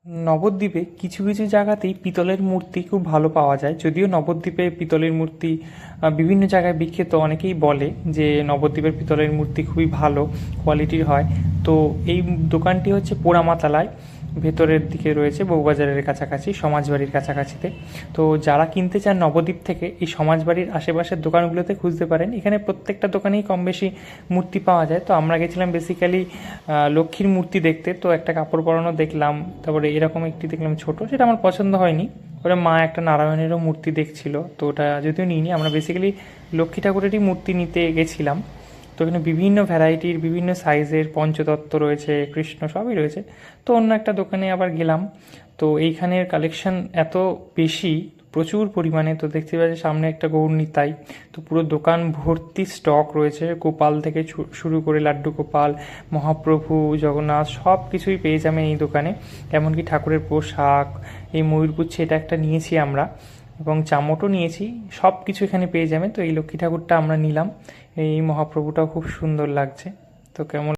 নবদ্বীপে কিছু কিছু জায়গাতেই পিতলের মূর্তি খুব ভালো পাওয়া যায়। যদিও নবদ্বীপে পিতলের মূর্তি বিভিন্ন জায়গায় বিখ্যাত, অনেকেই বলে যে নবদ্বীপের পিতলের মূর্তি খুবই ভালো কোয়ালিটির হয়। তো এই দোকানটি হচ্ছে পোড়ামাতালায়, ভেতরের দিকে রয়েছে, বউবাজারের কাছাকাছি, সমাজবাড়ির কাছাকাছিতে। তো যারা কিনতে চান নবদ্বীপ থেকে, এই সমাজবাড়ির আশেপাশের দোকানগুলোতে খুঁজতে পারেন। এখানে প্রত্যেকটা দোকানেই কম বেশি মূর্তি পাওয়া যায়। তো আমরা গেছিলাম বেসিক্যালি লক্ষ্মীর মূর্তি দেখতে। তো একটা কাপড় পরানো দেখলাম, তারপরে এরকম একটি দেখলাম ছোট, সেটা আমার পছন্দ হয়নি। ওরা মা একটা নারায়ণেরও মূর্তি দেখছিল, তো ওটা যদিও নিইনি। আমরা বেসিক্যালি লক্ষ্মী ঠাকুরেরই মূর্তি নিতে গেছিলাম। তো এখানে বিভিন্ন ভ্যারাইটির, বিভিন্ন সাইজের পঞ্চতত্ত্ব রয়েছে, কৃষ্ণ সবই রয়েছে। তো অন্য একটা দোকানে আবার গেলাম। তো এইখানের কালেকশন এত বেশি, প্রচুর পরিমাণে। তো দেখতে পাচ্ছি সামনে একটা গৌরনীতাই। তো পুরো দোকান ভর্তি স্টক রয়েছে, গোপাল থেকে শুরু করে লাড্ডু গোপাল, মহাপ্রভু, জগন্নাথ, সব কিছুই পেয়ে যাবেন এই দোকানে। এমনকি ঠাকুরের পোশাক, এই ময়ূরপুচ্ছ এটা একটা নিয়েছি আমরা, এবং চামটও নিয়েছি। সব কিছু এখানে পেয়ে যাবেন। তো এই লক্ষ্মী ঠাকুরটা আমরা নিলাম। এই মহাপ্রভুটাও খুব সুন্দর লাগছে। তো কেমন